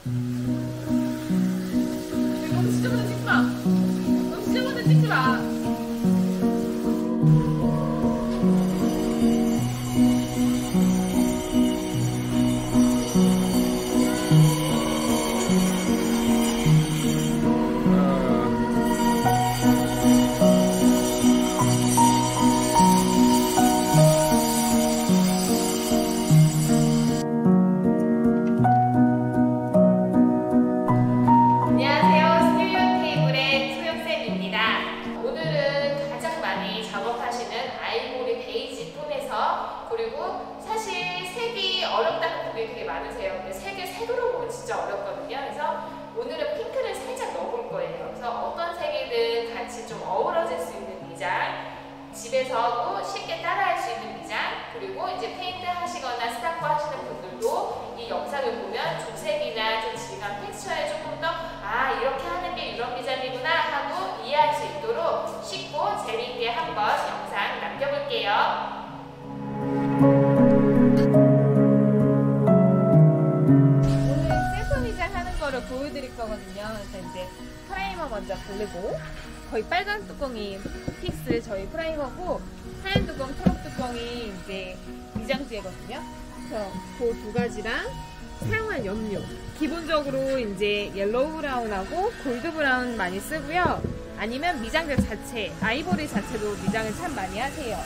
너무 지저분해 찍지 마. 너무 지저분해 찍지 마. 그리고 사실 색이 어렵다는 분들이 되게 많으세요. 근데 색을 색으로 보면 진짜 어렵거든요. 그래서 오늘은 핑크를 살짝 넣어볼 거예요. 그래서 어떤 색이든 같이 좀 어우러질 수 있는 미장, 집에서도 쉽게 따라할 수 있는 미장, 그리고 이제 페인트 하시거나 스타코 하시는 분들도 이 영상을 보면 조색이나 좀 질감, 텍스처에 조금 더 이렇게 하는 게 이런 미장이구나 하고 이해할 수 있도록 쉽고 재미있게 한번 영상 남겨볼게요. 오늘 셀프 미장 하는 거를 보여드릴 거거든요. 그래서 이제 프라이머 먼저 바르고, 거의 빨간 뚜껑이 픽스 저희 프라이머고, 하얀 뚜껑, 초록 뚜껑이 이제 미장지거든요. 그래서 그 두 가지랑 사용한 염료, 기본적으로 이제 옐로우 브라운하고 골드 브라운 많이 쓰고요. 아니면 미장제 자체, 아이보리 자체도 미장을 참 많이 하세요.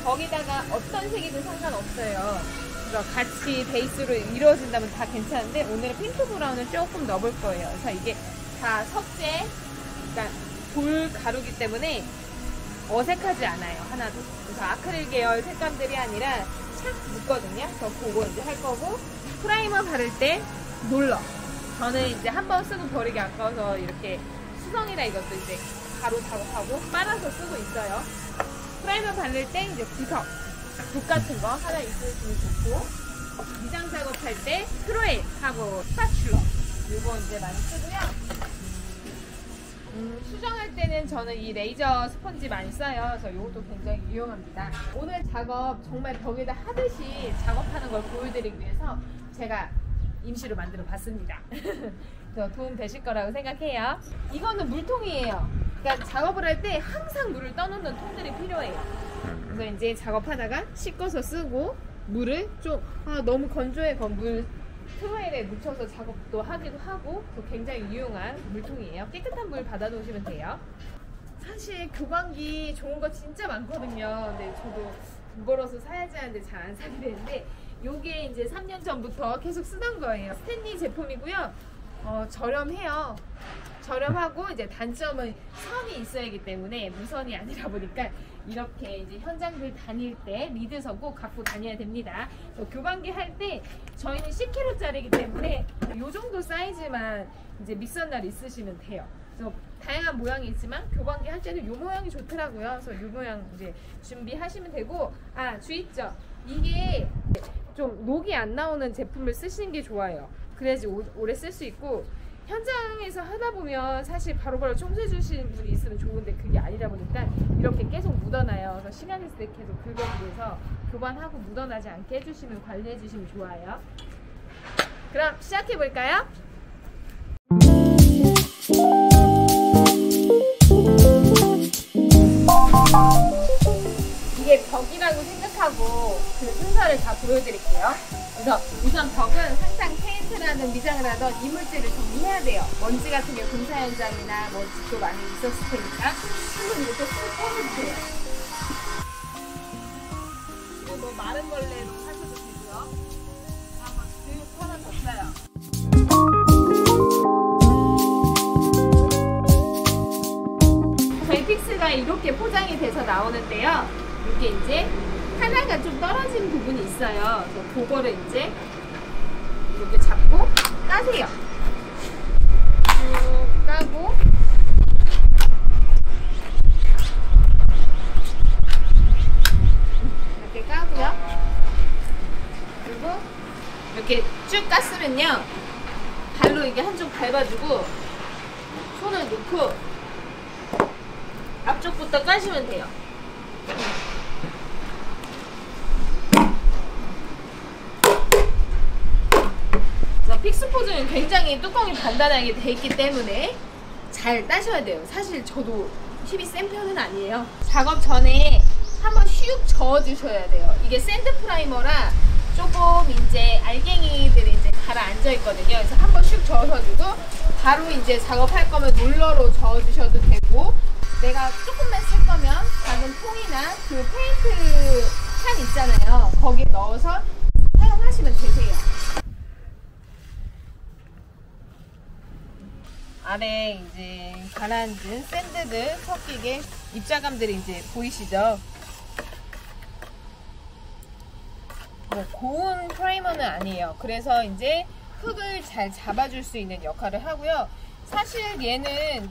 거기다가 어떤 색이든 상관없어요. 그래서 같이 베이스로 이루어진다면 다 괜찮은데, 오늘은 핑크 브라운을 조금 넣어볼 거예요. 그래서 이게 다 석재, 그러니까 돌 가루기 때문에 어색하지 않아요, 하나도. 그래서 아크릴 계열 색감들이 아니라 착 묻거든요. 그래서 그거 이제 할 거고, 프라이머 바를 때 놀러. 저는 이제 한 번 쓰고 버리기 아까워서 이렇게 수성이라 이것도 이제 가루 작업하고 빨아서 쓰고 있어요. 프라이머 바를 때 이제 구석, 붓 같은 거 하나 있으시면 좋고, 미장 작업할 때 크로엘하고 스파츌러 이거 이제 많이 쓰고요. 수정할 때는 저는 이 레이저 스펀지 많이 써요. 그래서 이것도 굉장히 유용합니다. 오늘 작업 정말 벽에다 하듯이 작업하는 걸 보여드리기 위해서 제가 임시로 만들어 봤습니다. 그래서 도움 되실 거라고 생각해요. 이거는 물통이에요. 그러니까 작업을 할 때 항상 물을 떠놓는 통들이 필요해요. 그래서 이제 작업하다가 씻어서 쓰고, 물을 좀 너무 건조해 물 트레일에 묻혀서 작업도 하기도 하고, 굉장히 유용한 물통이에요. 깨끗한 물 받아 놓으시면 돼요. 사실 교광기 좋은 거 진짜 많거든요. 근데 저도 돈 벌어서 사야지 하는데 잘 안 사게 되는데, 요게 이제 3년 전부터 계속 쓰던 거예요. 스탠리 제품이고요. 저렴해요. 저렴하고, 이제 단점은 선이 있어야 하기 때문에 무선이 아니라 보니까 이렇게 이제 현장들 다닐 때 리드선 꼭 갖고 다녀야 됩니다. 교반기 할 때 저희는 10kg짜리이기 때문에 이 정도 사이즈만 이제 밑선날 있으시면 돼요. 그래서 다양한 모양이 있지만 교반기 할 때는 이 모양이 좋더라고요. 그래서 이 모양 이제 준비하시면 되고, 주의점, 이게 좀 녹이 안 나오는 제품을 쓰시는 게 좋아요. 그래야지 오래 쓸 수 있고, 현장에서 하다 보면 사실 바로바로 청소해 주시는 분이 있으면 좋은데 그게 아니다 보니까 이렇게 계속 묻어나요. 그래서 시간 있을 때 계속 긁어주기 위해서 교반하고 묻어나지 않게 해주시면, 관리해 주시면 좋아요. 그럼 시작해 볼까요? 이게 벽이라고 생각하고 그 순서를 다 보여드릴게요. 그래서 우선 벽은 항상 페인트라는 미장을 하던 이물질을 정리해야 돼요. 먼지 같은 게 공사 현장이나 뭐 집도 많이 있었을 테니까 한번 이렇게 쓱 펴주세요. 이거 뭐 마른 걸레로 하셔도 되고요. 한번 쓱 펴놔줬어요. 저희 픽스가 이렇게 포장이 돼서 나오는데요. 이게 이제 하나가 좀 떨어진 부분이 있어요. 그래서 그거를 이제 이렇게 잡고 까세요. 쭉 까고, 이렇게 까고요. 그리고 이렇게 쭉 깠으면요, 발로 이게 한쪽 밟아주고 손을 놓고 앞쪽부터 까시면 돼요. 픽스 포즈 뚜껑은 굉장히 뚜껑이 단단하게 돼 있기 때문에 잘 따셔야 돼요. 사실 저도 힘이 센 편은 아니에요. 작업 전에 한번 슉 저어주셔야 돼요. 이게 샌드 프라이머라 조금 이제 알갱이들이 이제 가라앉아 있거든요. 그래서 한번 슉 저어주고 바로 이제 작업할 거면 롤러로 저어주셔도 되고, 내가 조금만 쓸 거면 작은 통이나 그 페인트 칸 있잖아요. 거기에 넣어서 사용하시면 되세요. 아래 이제 가라앉은 샌드들 섞이게 입자감들이 이제 보이시죠? 뭐 고운 프라이머는 아니에요. 그래서 이제 흙을 잘 잡아줄 수 있는 역할을 하고요. 사실 얘는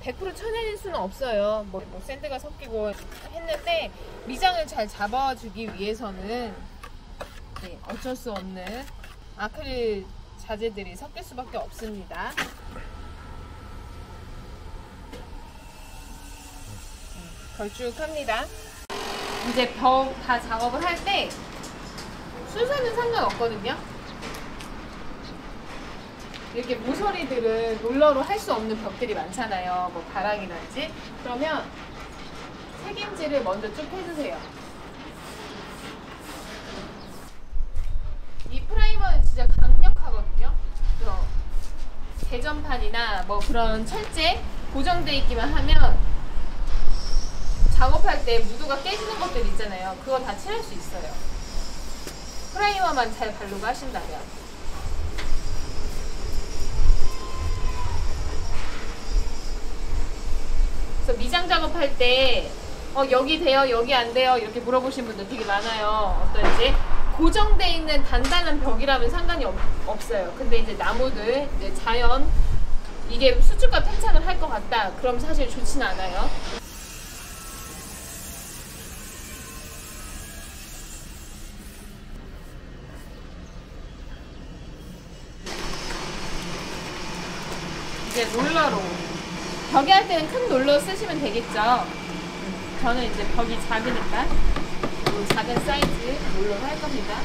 100% 천연일 수는 없어요. 뭐 샌드가 섞이고 했는데 미장을 잘 잡아주기 위해서는 네, 어쩔 수 없는 아크릴 자재들이 섞일 수밖에 없습니다. 걸쭉합니다. 이제 벽 다 작업을 할 때 순서는 상관없거든요. 이렇게 모서리들은 롤러로 할 수 없는 벽들이 많잖아요. 뭐 바닥이든지. 그러면 색임질을 먼저 쭉 해주세요. 이 프라이머는 진짜 강력하거든요. 대전판이나 뭐 그런 철제 고정돼 있기만 하면 작업할 때 무드가 깨지는 것들 있잖아요. 그거 다 칠할 수 있어요. 프라이머만 잘 바르고 하신다면. 그래서 미장 작업할 때 여기 돼요? 여기 안 돼요? 이렇게 물어보신 분들 되게 많아요. 어떤지. 고정돼 있는 단단한 벽이라면 상관이 없어요. 근데 이제 나무들, 이제 자연, 이게 수축과 팽창을 할 것 같다. 그럼 사실 좋지는 않아요. 이제 롤러로 벽에 할 때는 큰 롤러 쓰시면 되겠죠. 저는 이제 벽이 작으니까 작은 사이즈 롤러로 할 겁니다.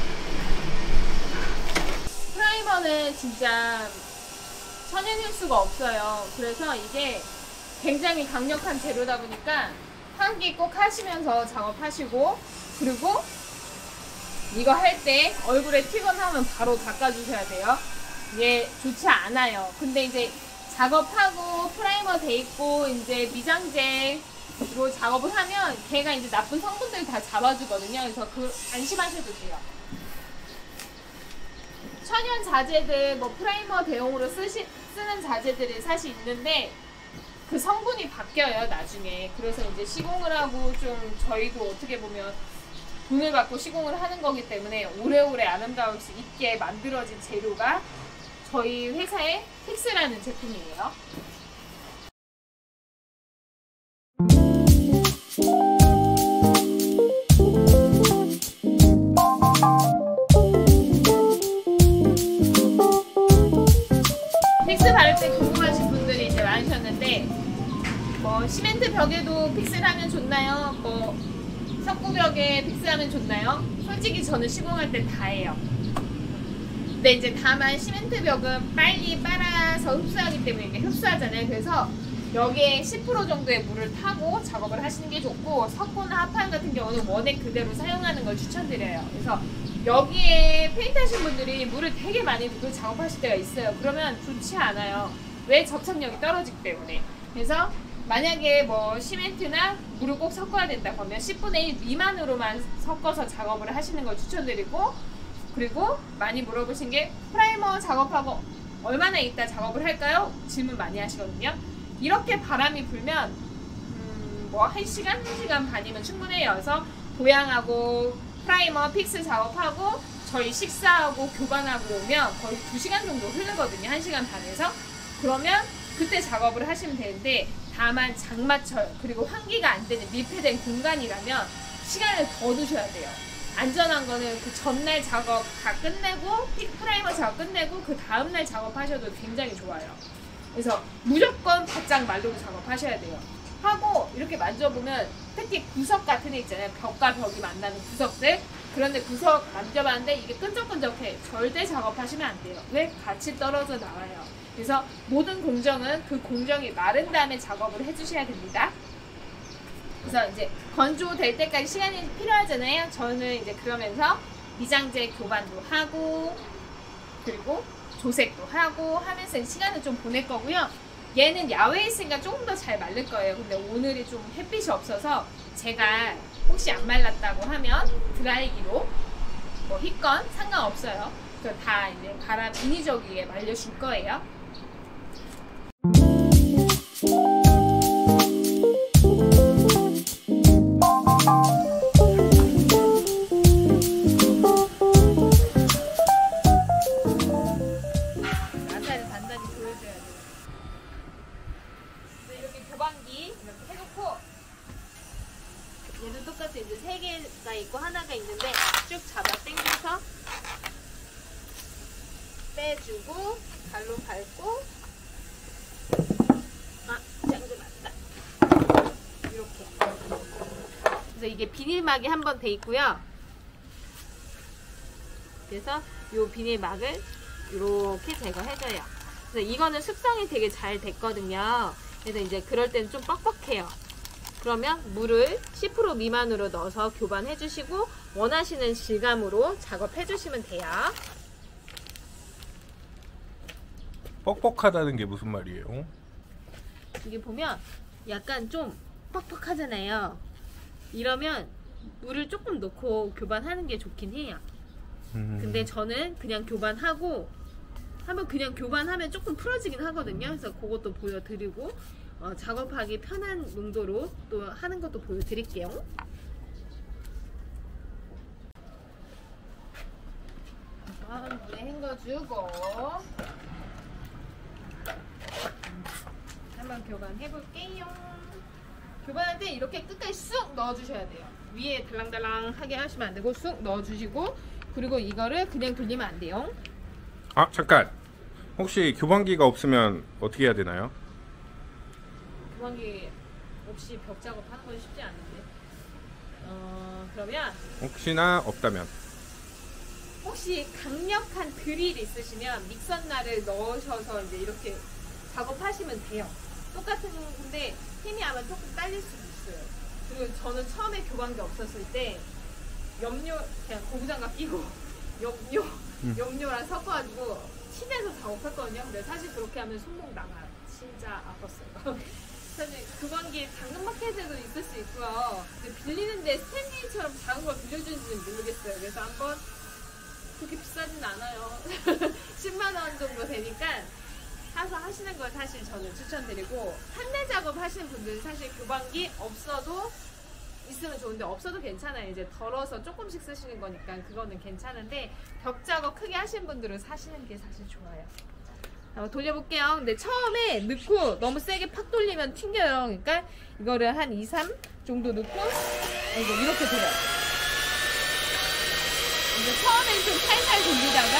프라이머는 진짜 천연일 수가 없어요. 그래서 이게 굉장히 강력한 재료다 보니까 환기 꼭 하시면서 작업하시고, 그리고 이거 할 때 얼굴에 티가 나면 바로 닦아주셔야 돼요. 이게 좋지 않아요. 근데 이제 작업하고 프라이머 돼 있고 이제 미장제로 작업을 하면 걔가 이제 나쁜 성분들 다 잡아주거든요. 그래서 안심하셔도 돼요. 천연 자재들, 뭐 프라이머 대용으로 쓰는 자재들이 사실 있는데 그 성분이 바뀌어요, 나중에. 그래서 이제 시공을 하고 좀 저희도 어떻게 보면 돈을 받고 시공을 하는 거기 때문에 오래오래 아름다울 수 있게 만들어진 재료가 저희 회사의 픽스라는 제품이에요. 픽스 바를 때 궁금하신 분들이 이제 많으셨는데, 뭐 시멘트 벽에도 픽스를 하면 좋나요? 뭐 석고벽에 픽스하면 좋나요? 솔직히 저는 시공할 때 다 해요. 근데 이제 다만 시멘트 벽은 빨리 빨아서 흡수하기 때문에 이게 흡수하잖아요. 그래서 여기에 10% 정도의 물을 타고 작업을 하시는 게 좋고, 석고나 합판 같은 경우는 원액 그대로 사용하는 걸 추천드려요. 그래서 여기에 페인트 하신 분들이 물을 되게 많이 넣고 작업하실 때가 있어요. 그러면 좋지 않아요. 왜? 접착력이 떨어지기 때문에. 그래서 만약에 뭐 시멘트나 물을 꼭 섞어야 된다 그러면 10분의 1 미만으로만 섞어서 작업을 하시는 걸 추천드리고, 그리고 많이 물어보신 게 프라이머 작업하고 얼마나 있다 작업을 할까요? 질문 많이 하시거든요. 이렇게 바람이 불면 뭐 1시간, 1시간 반이면 충분해요. 그래서 보양하고 프라이머 픽스 작업하고 저희 식사하고 교반하고 오면 거의 2시간 정도 흐르거든요. 1시간 반에서. 그러면 그때 작업을 하시면 되는데, 다만 장마철 그리고 환기가 안 되는 밀폐된 공간이라면 시간을 더 두셔야 돼요. 안전한 거는 그 전날 작업 다 끝내고 프라이머 작업 끝내고 그 다음날 작업하셔도 굉장히 좋아요. 그래서 무조건 바짝 말르고 작업하셔야 돼요. 하고 이렇게 만져보면 특히 구석 같은 애 있잖아요. 벽과 벽이 만나는 구석들, 그런데 구석 만져봤는데 이게 끈적끈적해. 절대 작업하시면 안 돼요. 왜? 같이 떨어져 나와요. 그래서 모든 공정은 그 공정이 마른 다음에 작업을 해주셔야 됩니다. 그래서 이제 건조될 때까지 시간이 필요하잖아요. 저는 이제 그러면서 미장제 교반도 하고 그리고 조색도 하고 하면서 시간을 좀 보낼 거고요. 얘는 야외에 있으니까 조금 더 잘 마를 거예요. 근데 오늘이 좀 햇빛이 없어서 제가 혹시 안 말랐다고 하면 드라이기로 뭐 휘건 상관없어요. 그래서 다 이제 바람 인위적이게 말려줄 거예요. 나사를 단단히 조여줘야 돼요. 이렇게 교반기 이렇게 해놓고 얘도 똑같이 이제 3개가 있고 하나가 있는데 쭉 잡아 당겨서 빼주고 발로 밟고 짱구 맞다. 이렇게. 그래서 이게 비닐막이 한 번 돼 있고요. 그래서 이 비닐막을 이렇게 제거해줘요. 그래서 이거는 숙성이 되게 잘 됐거든요. 그래서 이제 그럴 때는 좀 뻑뻑해요. 그러면 물을 10% 미만으로 넣어서 교반해 주시고 원하시는 질감으로 작업해 주시면 돼요. 뻑뻑하다는 게 무슨 말이에요? 이게 보면 약간 좀 뻑뻑하잖아요. 이러면 물을 조금 넣고 교반하는 게 좋긴 해요. 근데 저는 그냥 교반하고 그냥 교반하면 조금 풀어지긴 하거든요. 그래서 그것도 보여드리고 작업하기 편한 농도로 또 하는 것도 보여드릴게요. 물에 헹궈주고 한번 교반해볼게요. 교반할 때 이렇게 끝까지 쑥 넣어주셔야 돼요. 위에 달랑달랑하게 하시면 안 되고 쑥 넣어주시고 그리고 이거를 그냥 돌리면 안 돼요. 아 잠깐, 혹시 교반기가 없으면 어떻게 해야 되나요? 교반기 없이 벽 작업하는 건 쉽지 않은데 그러면 혹시나 없다면 혹시 강력한 드릴 있으시면 믹서날을 넣으셔서 이제 이렇게 작업하시면 돼요. 똑같은 건데 힘이 아마 조금 딸릴 수도 있어요. 그리고 저는 처음에 교반기 없었을 때 염료 그냥 고무장갑 끼고 염료랑 섞어가지고 틴에서 작업했거든요. 근데 사실 그렇게 하면 손목 나가요. 진짜 아팠어요. 사실 교반기 당근마켓에도 있을 수 있고요. 근데 빌리는데 스탠리처럼 작은 걸 빌려주는지는 모르겠어요. 그래서 한번 그렇게 비싸진 않아요. 10만원 정도 되니까 사서 하시는 걸 사실 저는 추천드리고 판넬 작업 하시는 분들은 사실 교반기 없어도 있으면 좋은데 없어도 괜찮아요. 이제 덜어서 조금씩 쓰시는 거니까 그거는 괜찮은데 벽 작업 크게 하시는 분들은 사시는 게 사실 좋아요. 한번 돌려볼게요. 근데 처음에 넣고 너무 세게 팍 돌리면 튕겨요. 그러니까 이거를 한 2, 3 정도 넣고 이렇게 돌려요. 이제 처음엔 좀 살살 돌리다가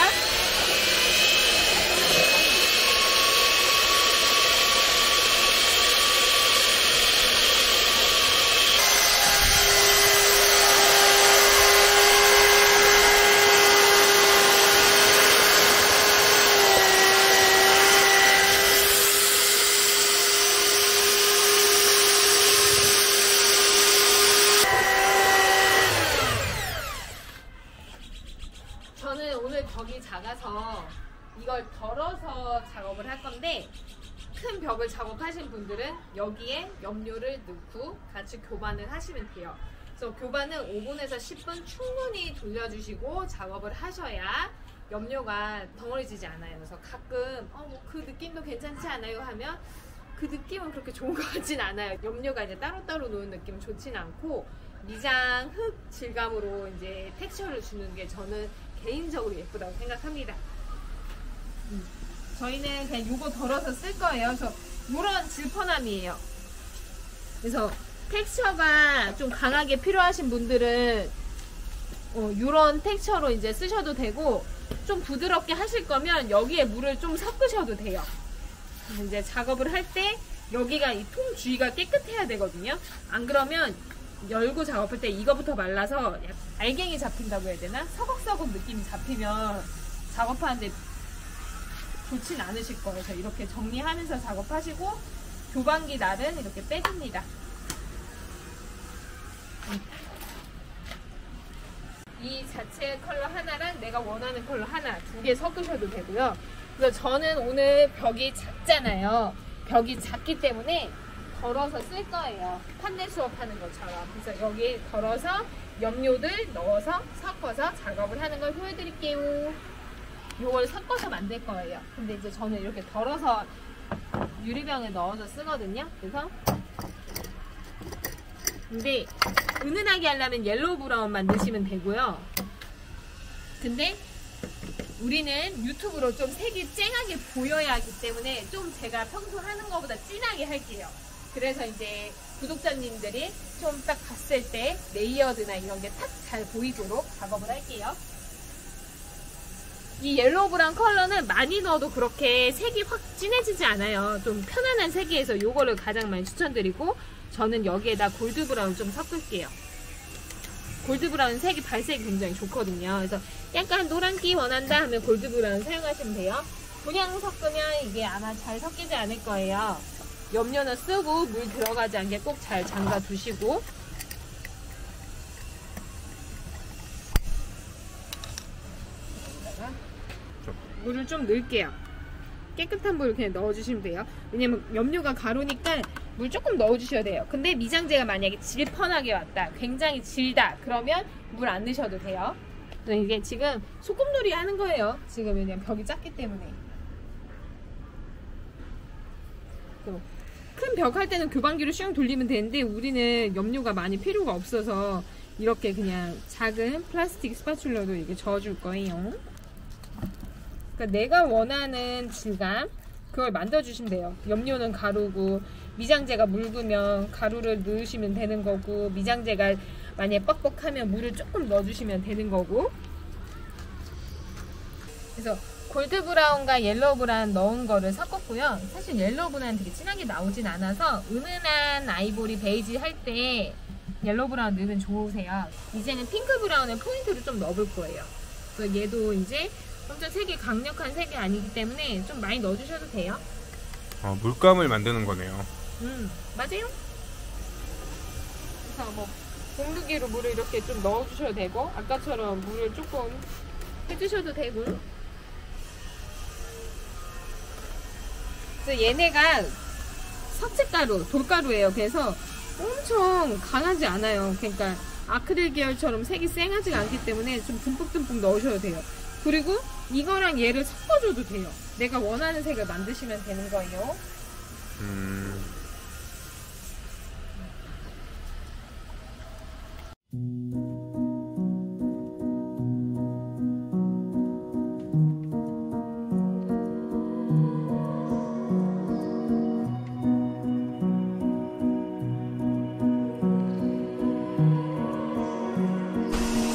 저는 오늘 벽이 작아서 이걸 덜어서 작업을 할 건데 큰 벽을 작업하신 분들은 여기에 염료를 넣고 같이 교반을 하시면 돼요. 그래서 교반은 5분에서 10분 충분히 돌려주시고 작업을 하셔야 염료가 덩어리지지 않아요. 그래서 가끔 그 느낌도 괜찮지 않아요 하면 그 느낌은 그렇게 좋은 것 같진 않아요. 염료가 이제 따로따로 놓은 느낌은 좋진 않고 미장 흙 질감으로 이제 텍스처를 주는 게 저는 개인적으로 예쁘다고 생각합니다. 저희는 그냥 요거 덜어서 쓸 거예요. 그래서 요런 질펀함이에요. 그래서 텍스처가 좀 강하게 필요하신 분들은 요런 텍스처로 이제 쓰셔도 되고 좀 부드럽게 하실 거면 여기에 물을 좀 섞으셔도 돼요. 이제 작업을 할 때 여기가 이 통 주위가 깨끗해야 되거든요. 안 그러면 열고 작업할 때 이거부터 말라서 알갱이 잡힌다고 해야 되나? 서걱서걱 느낌이 잡히면 작업하는데 좋진 않으실 거예요. 그래서 이렇게 정리하면서 작업하시고 교반기 날은 이렇게 빼줍니다. 이 자체 컬러 하나랑 내가 원하는 컬러 하나, 2개 섞으셔도 되고요. 그래서 저는 오늘 벽이 작잖아요. 벽이 작기 때문에 덜어서 쓸 거예요. 판넬 수업하는 것처럼. 그래서 여기 덜어서 염료들 넣어서 섞어서 작업을 하는 걸 보여드릴게요. 이걸 섞어서 만들 거예요. 근데 이제 저는 이렇게 덜어서 유리병에 넣어서 쓰거든요. 그래서 근데 은은하게 하려면 옐로우 브라운만 넣으시면 되고요. 근데 우리는 유튜브로 좀 색이 쨍하게 보여야 하기 때문에 좀 제가 평소 하는 것보다 진하게 할게요. 그래서 이제 구독자님들이 좀 딱 봤을 때 레이어드나 이런 게 딱 잘 보이도록 작업을 할게요. 이 옐로우 브라운 컬러는 많이 넣어도 그렇게 색이 확 진해지지 않아요. 좀 편안한 색이어서 이거를 가장 많이 추천드리고, 저는 여기에다 골드 브라운 좀 섞을게요. 골드 브라운 색이 발색이 굉장히 좋거든요. 그래서 약간 노란기 원한다 하면 골드 브라운 사용하시면 돼요. 그냥 섞으면 이게 아마 잘 섞이지 않을 거예요. 염료는 쓰고 물 들어가지 않게 꼭 잘 잠가 두시고, 물을 좀 넣을게요. 깨끗한 물을 그냥 넣어주시면 돼요. 왜냐면 염료가 가루니까 물 조금 넣어주셔야 돼요. 근데 미장제가 만약에 질펀하게 왔다, 굉장히 질다, 그러면 물 안 넣으셔도 돼요. 이게 지금 소꿉놀이 하는 거예요. 지금 왜냐면 벽이 작기 때문에. 큰 벽 할 때는 교반기로 슝 돌리면 되는데 우리는 염료가 많이 필요가 없어서 이렇게 그냥 작은 플라스틱 스파츌러로 이렇게 저어줄 거예요. 그러니까 내가 원하는 질감, 그걸 만들어주시면 돼요. 염료는 가루고 미장제가 묽으면 가루를 넣으시면 되는 거고, 미장제가 만약에 뻑뻑하면 물을 조금 넣어주시면 되는 거고. 그래서 골드 브라운과 옐로우 브라운 넣은 거를 섞었고요. 사실 옐로우 브라운은 되게 진하게 나오진 않아서 은은한 아이보리 베이지 할 때 옐로우 브라운 넣으면 좋으세요. 이제는 핑크 브라운을 포인트로 좀 넣어볼 거예요. 그래서 얘도 이제 엄청 색이 강력한 색이 아니기 때문에 좀 많이 넣어주셔도 돼요. 물감을 만드는 거네요. 맞아요. 그래서 뭐 공기기로 물을 이렇게 좀 넣어주셔도 되고, 아까처럼 물을 조금 해주셔도 되고. 그래서 얘네가 석재가루, 돌가루예요. 그래서 엄청 강하지 않아요. 그러니까 아크릴 계열처럼 색이 쌩하지가 않기 때문에 좀 듬뿍듬뿍 넣으셔도 돼요. 그리고 이거랑 얘를 섞어줘도 돼요. 내가 원하는 색을 만드시면 되는 거예요.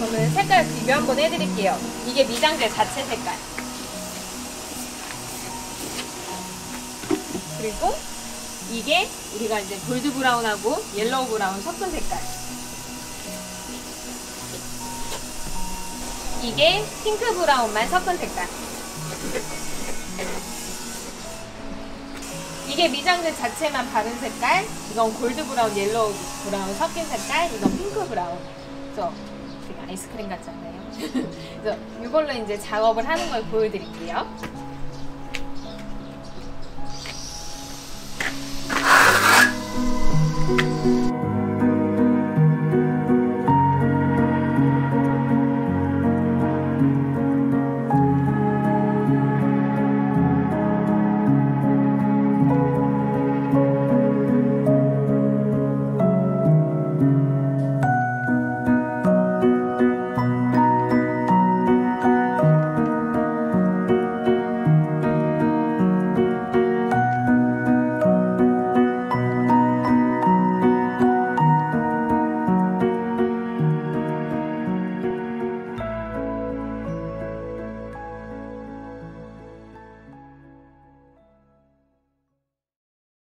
저는 색깔 비교 한번 해드릴게요. 이게 미장제 자체 색깔. 그리고 이게 우리가 이제 골드 브라운하고 옐로우 브라운 섞은 색깔. 이게 핑크 브라운만 섞은 색깔. 이게 미장제 자체만 바른 색깔. 이건 골드 브라운, 옐로우 브라운 섞인 색깔. 이건 핑크 브라운. 그래서 되게 아이스크림 같지 않나요? 그래서 이걸로 이제 작업을 하는 걸 보여드릴게요.